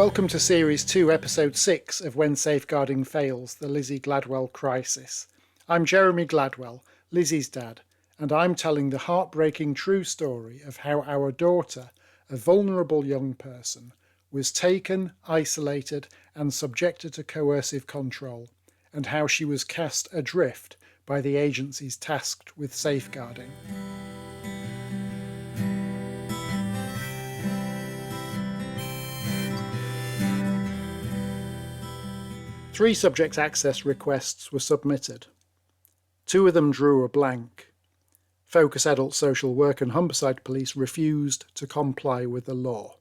Welcome to Series 2, Episode 6 of When Safeguarding Fails, the Lizzie Gladwell Crisis. I'm Jeremy Gladwell, Lizzie's dad, and I'm telling the heartbreaking true story of how our daughter, a vulnerable young person, was taken, isolated, and subjected to coercive control, and how she was cast adrift by the agencies tasked with safeguarding. Three subject access requests were submitted. Two of them drew a blank. Focus Adult Social Work and Humberside Police refused to comply with the law.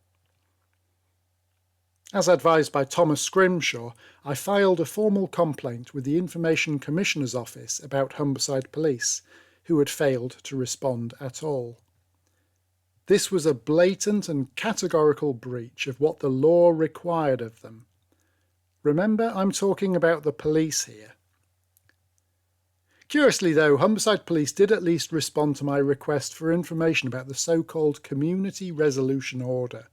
As advised by Thomas Scrimshaw, I filed a formal complaint with the Information Commissioner's Office about Humberside Police, who had failed to respond at all. This was a blatant and categorical breach of what the law required of them. Remember, I'm talking about the police here. Curiously though, Humberside Police did at least respond to my request for information about the so-called Community Resolution Order.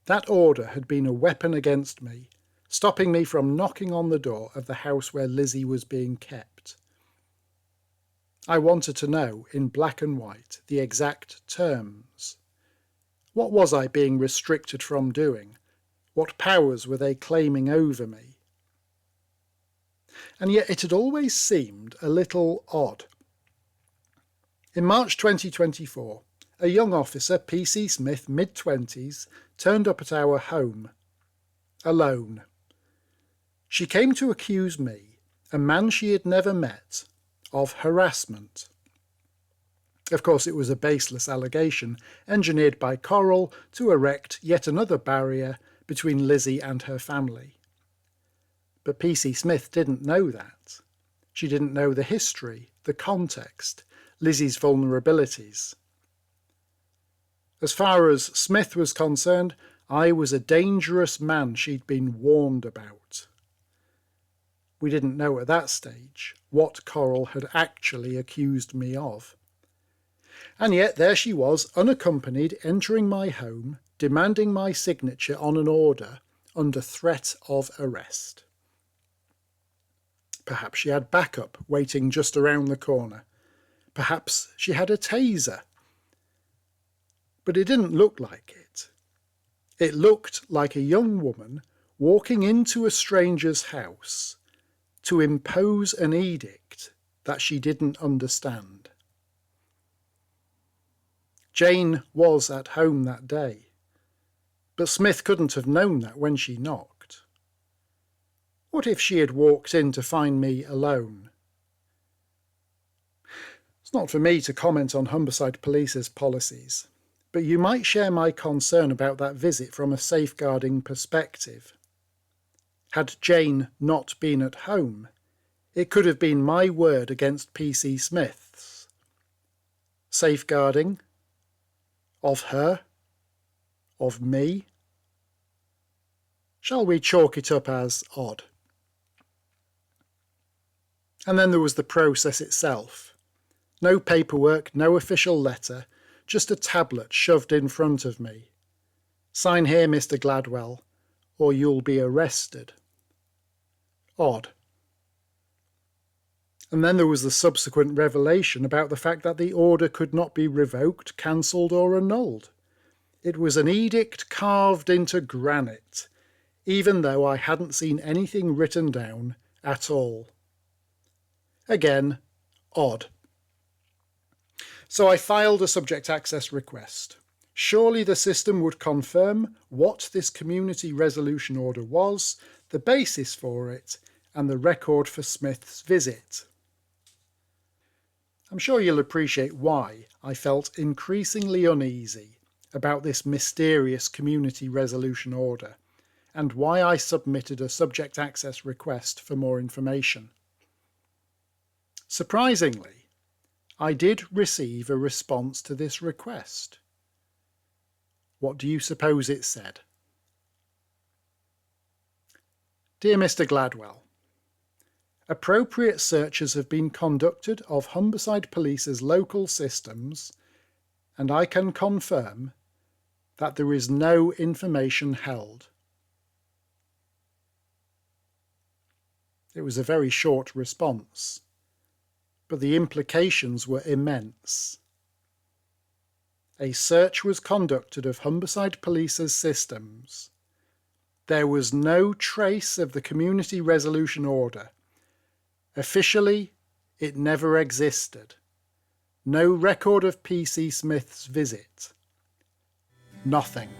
That order had been a weapon against me, stopping me from knocking on the door of the house where Lizzie was being kept. I wanted to know, in black and white, the exact terms. What was I being restricted from doing? What powers were they claiming over me? And yet it had always seemed a little odd. In March 2024, a young officer, P.C. Smith, mid-20s, turned up at our home. Alone. She came to accuse me, a man she had never met, of harassment. Of course, it was a baseless allegation, engineered by Coral to erect yet another barrier between Lizzie and her family. But P.C. Smith didn't know that. She didn't know the history, the context, Lizzie's vulnerabilities. As far as Smith was concerned, I was a dangerous man she'd been warned about. We didn't know at that stage what Coral had actually accused me of. And yet there she was, unaccompanied, entering my home, demanding my signature on an order under threat of arrest. Perhaps she had backup waiting just around the corner. Perhaps she had a taser. But it didn't look like it. It looked like a young woman walking into a stranger's house to impose an edict that she didn't understand. Jane was at home that day. But Smith couldn't have known that when she knocked. What if she had walked in to find me alone? It's not for me to comment on Humberside Police's policies, but you might share my concern about that visit from a safeguarding perspective. Had Jane not been at home, it could have been my word against P.C. Smith's. Safeguarding? Of her? Of me? Shall we chalk it up as odd? And then there was the process itself. No paperwork, no official letter, just a tablet shoved in front of me. Sign here, Mr. Gladwell, or you'll be arrested. Odd. And then there was the subsequent revelation about the fact that the order could not be revoked, cancelled or annulled. It was an edict carved into granite, even though I hadn't seen anything written down at all. Again, odd. So I filed a subject access request. Surely the system would confirm what this community resolution order was, the basis for it, and the record for Smith's visit. I'm sure you'll appreciate why I felt increasingly uneasy about this mysterious community resolution order, and why I submitted a subject access request for more information. Surprisingly, I did receive a response to this request. What do you suppose it said? Dear Mr. Gladwell, appropriate searches have been conducted of Humberside Police's local systems, and I can confirm that there is no information held. It was a very short response, but the implications were immense. A search was conducted of Humberside Police's systems. There was no trace of the community resolution order. Officially, it never existed. No record of PC Smith's visit. Nothing.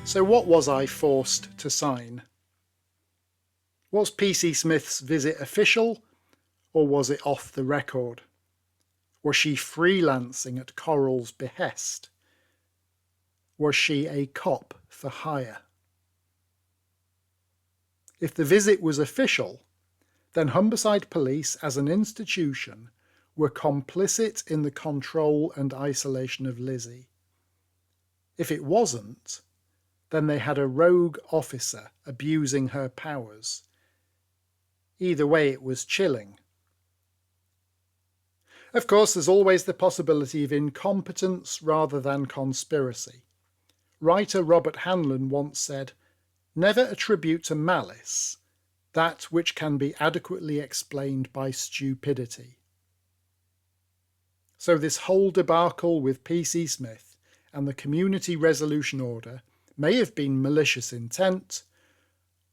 So what was I forced to sign? Was PC Smith's visit official, or was it off the record? Was she freelancing at Coral's behest? Was she a cop for hire? If the visit was official, then Humberside Police as an institution were complicit in the control and isolation of Lizzie. If it wasn't, then they had a rogue officer abusing her powers. Either way, it was chilling. Of course, there's always the possibility of incompetence rather than conspiracy. Writer Robert Hanlon once said, "Never attribute to malice that which can be adequately explained by stupidity." So this whole debacle with PC Smith and the Community Resolution Order may have been malicious intent,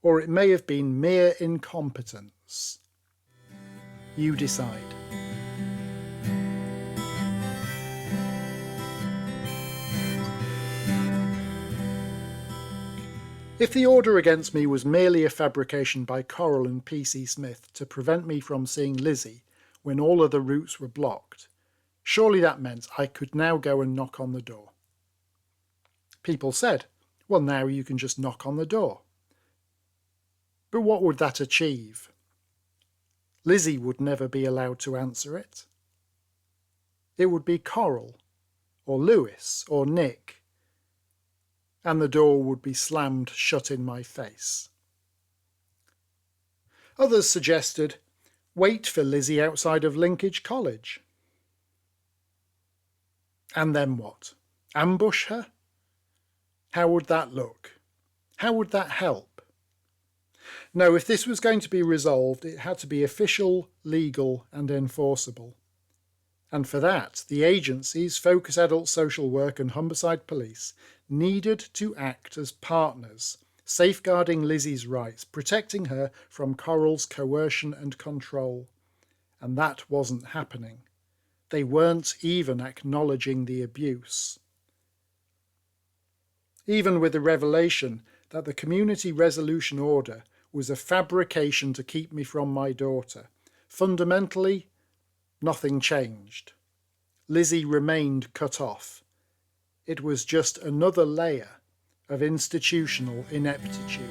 or it may have been mere incompetence. You decide. If the order against me was merely a fabrication by Coral and PC Smith to prevent me from seeing Lizzie when all other routes were blocked, surely that meant I could now go and knock on the door. People said, well, now you can just knock on the door. But what would that achieve? Lizzie would never be allowed to answer it. It would be Coral, or Lewis, or Nick, and the door would be slammed shut in my face. Others suggested, wait for Lizzie outside of Linkage College. And then what? Ambush her? How would that look? How would that help? No, if this was going to be resolved, it had to be official, legal, and enforceable. And for that, the agencies, Focus Adult Social Work and Humberside Police, needed to act as partners, safeguarding Lizzie's rights, protecting her from Coral's coercion and control. And that wasn't happening. They weren't even acknowledging the abuse. Even with the revelation that the Community Resolution Order was a fabrication to keep me from my daughter, fundamentally, nothing changed. Lizzie remained cut off. It was just another layer of institutional ineptitude.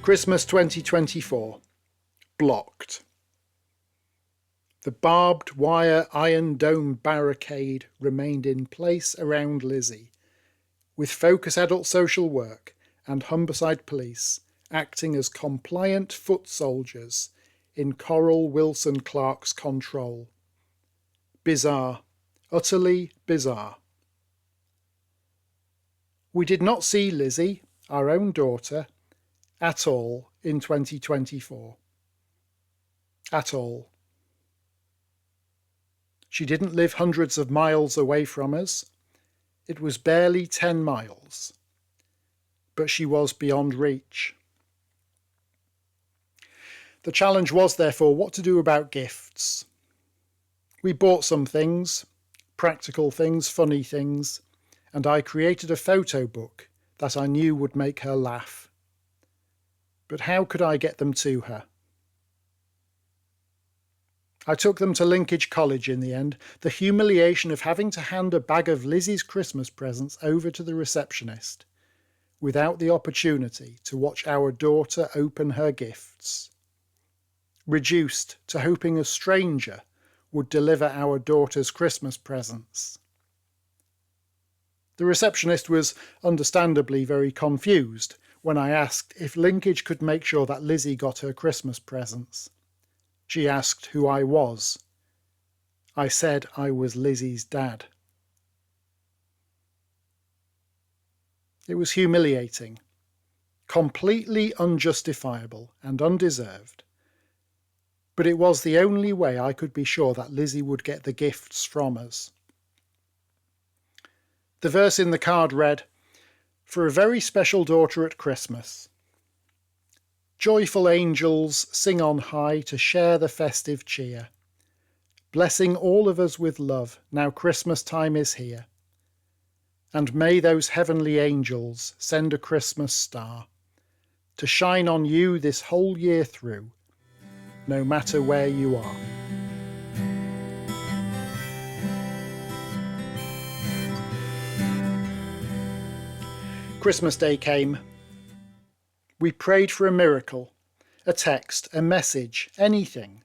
Christmas 2024. Blocked. The barbed wire Iron Dome barricade remained in place around Lizzie, with Focus Adult Social Work and Humberside Police acting as compliant foot soldiers in Coral Wilson Clark's control. Bizarre, utterly bizarre. We did not see Lizzie, our own daughter, at all in 2024. At all. She didn't live hundreds of miles away from us. It was barely 10 miles. But she was beyond reach. The challenge was, therefore, what to do about gifts. We bought some things, practical things, funny things, and I created a photo book that I knew would make her laugh. But how could I get them to her? I took them to Linkage College in the end, the humiliation of having to hand a bag of Lizzie's Christmas presents over to the receptionist, without the opportunity to watch our daughter open her gifts. Reduced to hoping a stranger would deliver our daughter's Christmas presents. The receptionist was understandably very confused when I asked if Linkage could make sure that Lizzie got her Christmas presents. She asked who I was. I said I was Lizzie's dad. It was humiliating, completely unjustifiable and undeserved, but it was the only way I could be sure that Lizzie would get the gifts from us. The verse in the card read, "For a very special daughter at Christmas. Joyful angels sing on high to share the festive cheer, blessing all of us with love, now Christmas time is here. And may those heavenly angels send a Christmas star to shine on you this whole year through, no matter where you are." Christmas Day came. We prayed for a miracle, a text, a message, anything.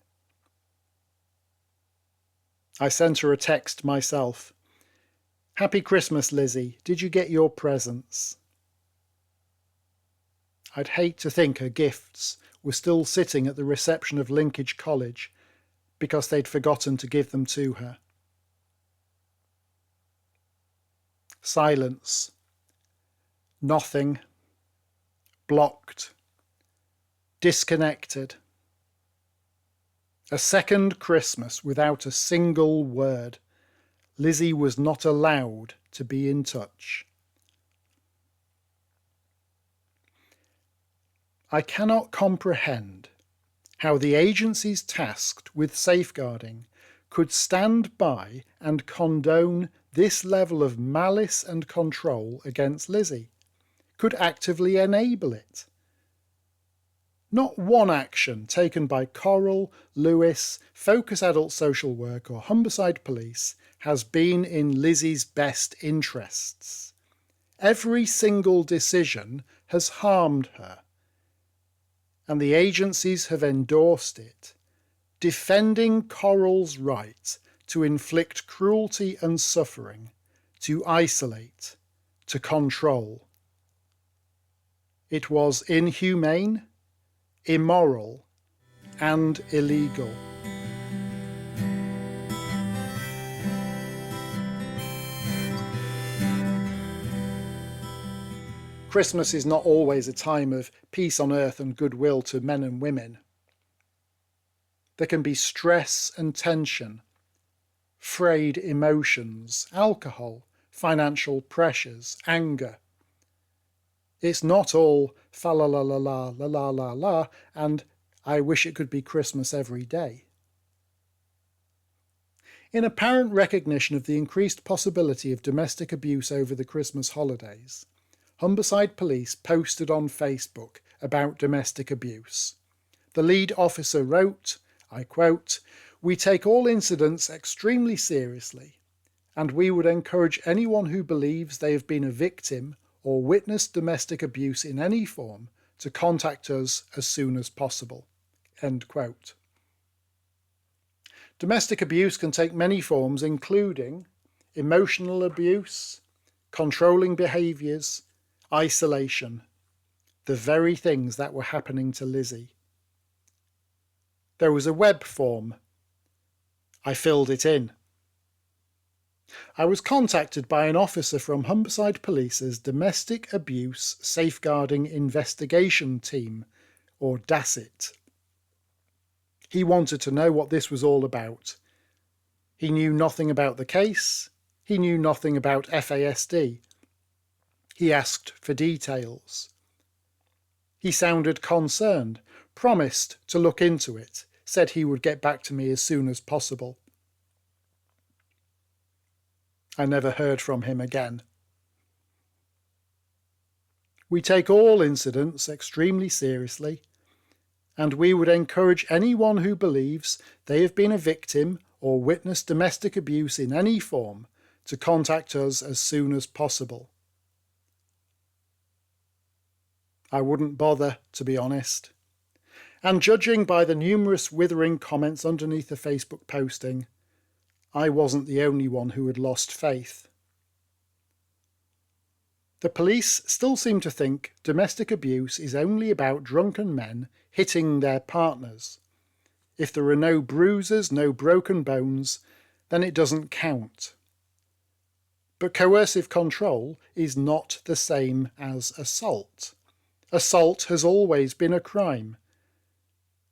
I sent her a text myself. "Happy Christmas, Lizzie. Did you get your presents?" I'd hate to think her gifts were still sitting at the reception of Linkage College because they'd forgotten to give them to her. Silence. Nothing. Blocked. Disconnected. A second Christmas without a single word. Lizzie was not allowed to be in touch. I cannot comprehend how the agencies tasked with safeguarding could stand by and condone this level of malice and control against Lizzie, could actively enable it. Not one action taken by Coral, Lewis, Focus Adult Social Work or Humberside Police has been in Lizzie's best interests. Every single decision has harmed her, and the agencies have endorsed it, defending Coral's right to inflict cruelty and suffering, to isolate, to control. It was inhumane, immoral, and illegal. Christmas is not always a time of peace on earth and goodwill to men and women. There can be stress and tension, frayed emotions, alcohol, financial pressures, anger. It's not all fa la la la la la la la la and I wish it could be Christmas every day. In apparent recognition of the increased possibility of domestic abuse over the Christmas holidays, Humberside Police posted on Facebook about domestic abuse. The lead officer wrote, I quote, "We take all incidents extremely seriously, and we would encourage anyone who believes they have been a victim or witnessed domestic abuse in any form to contact us as soon as possible." End quote. Domestic abuse can take many forms, including emotional abuse, controlling behaviours, isolation, the very things that were happening to Lizzie. There was a web form. I filled it in. I was contacted by an officer from Humberside Police's Domestic Abuse Safeguarding Investigation Team, or DASIT. He wanted to know what this was all about. He knew nothing about the case. He knew nothing about FASD. He asked for details. He sounded concerned, promised to look into it, said he would get back to me as soon as possible. I never heard from him again. We take all incidents extremely seriously, and we would encourage anyone who believes they have been a victim or witnessed domestic abuse in any form to contact us as soon as possible. I wouldn't bother, to be honest. And judging by the numerous withering comments underneath the Facebook posting, I wasn't the only one who had lost faith. The police still seem to think domestic abuse is only about drunken men hitting their partners. If there are no bruises, no broken bones, then it doesn't count. But coercive control is not the same as assault. Assault has always been a crime.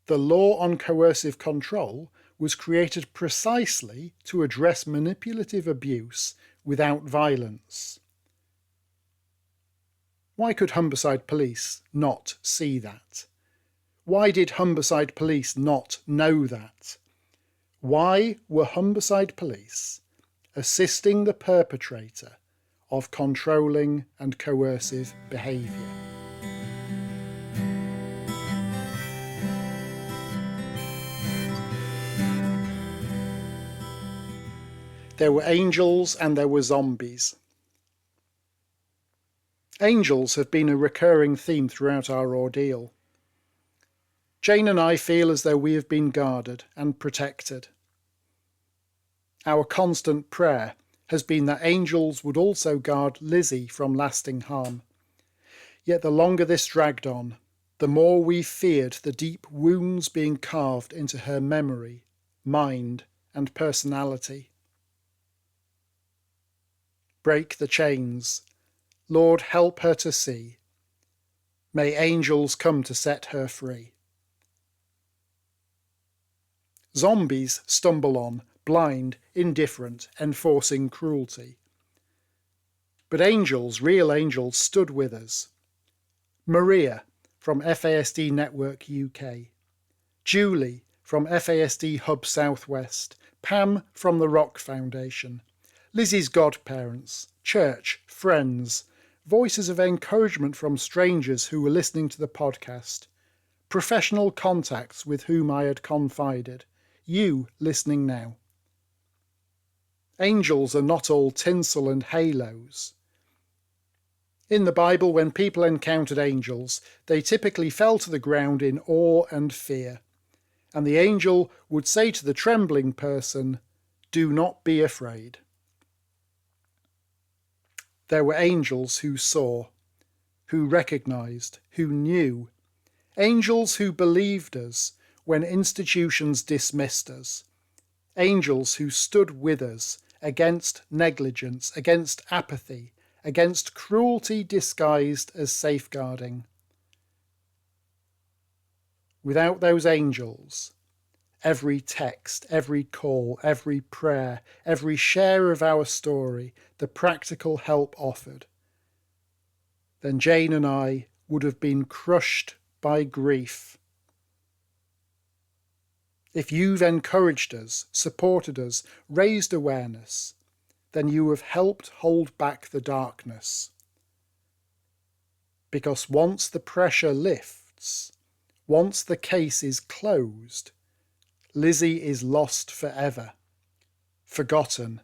The law on coercive control was created precisely to address manipulative abuse without violence. Why could Humberside Police not see that? Why did Humberside Police not know that? Why were Humberside Police assisting the perpetrator of controlling and coercive behaviour? There were angels and there were zombies. Angels have been a recurring theme throughout our ordeal. Jane and I feel as though we have been guarded and protected. Our constant prayer has been that angels would also guard Lizzie from lasting harm. Yet the longer this dragged on, the more we feared the deep wounds being carved into her memory, mind, and personality. Break the chains. Lord, help her to see. May angels come to set her free. Zombies stumble on, blind, indifferent, enforcing cruelty. But angels, real angels, stood with us. Maria from FASD Network UK. Julie from FASD Hub Southwest. Pam from the Rock Foundation. Lizzie's godparents, church, friends, voices of encouragement from strangers who were listening to the podcast, professional contacts with whom I had confided, you listening now. Angels are not all tinsel and halos. In the Bible, when people encountered angels, they typically fell to the ground in awe and fear, and the angel would say to the trembling person, "Do not be afraid." There were angels who saw, who recognised, who knew, angels who believed us when institutions dismissed us, angels who stood with us against negligence, against apathy, against cruelty disguised as safeguarding. Without those angels, every text, every call, every prayer, every share of our story, the practical help offered, then Jane and I would have been crushed by grief. If you've encouraged us, supported us, raised awareness, then you have helped hold back the darkness. Because once the pressure lifts, once the case is closed, Lizzie is lost forever, forgotten,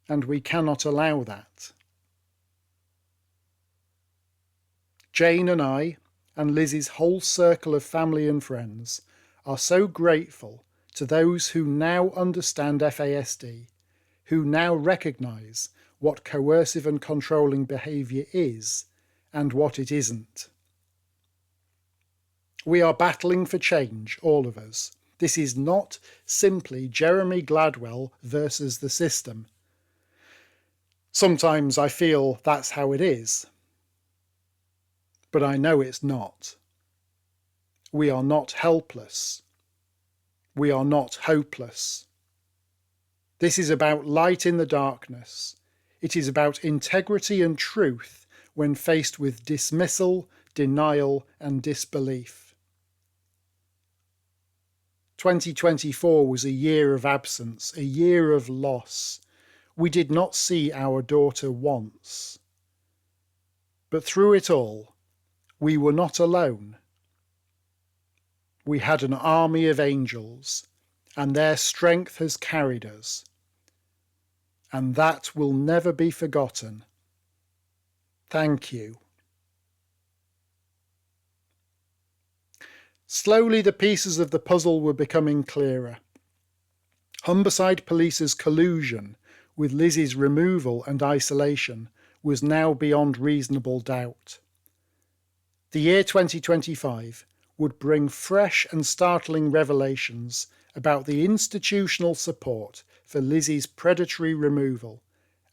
and we cannot allow that. Jane and I, and Lizzie's whole circle of family and friends, are so grateful to those who now understand FASD, who now recognise what coercive and controlling behaviour is and what it isn't. We are battling for change, all of us. This is not simply Jeremy Gladwell versus the system. Sometimes I feel that's how it is. But I know it's not. We are not helpless. We are not hopeless. This is about light in the darkness. It is about integrity and truth when faced with dismissal, denial, and disbelief. 2024 was a year of absence, a year of loss. We did not see our daughter once. But through it all, we were not alone. We had an army of angels, and their strength has carried us. And that will never be forgotten. Thank you. Slowly the pieces of the puzzle were becoming clearer. Humberside Police's collusion with Lizzie's removal and isolation was now beyond reasonable doubt. The year 2025 would bring fresh and startling revelations about the institutional support for Lizzie's predatory removal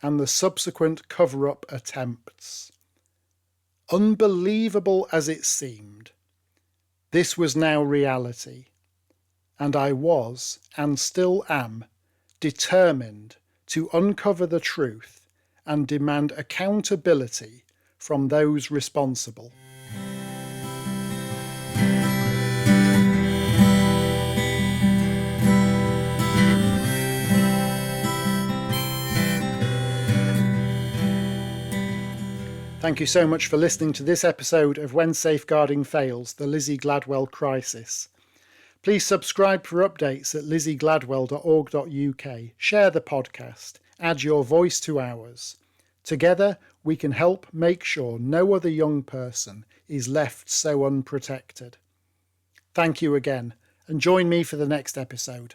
and the subsequent cover-up attempts. Unbelievable as it seemed, this was now reality, and I was, and still am, determined to uncover the truth and demand accountability from those responsible. Thank you so much for listening to this episode of When Safeguarding Fails, the Lizzie Gladwell Crisis. Please subscribe for updates at lizziegladwell.org.uk, share the podcast, add your voice to ours. Together we can help make sure no other young person is left so unprotected. Thank you again, and join me for the next episode.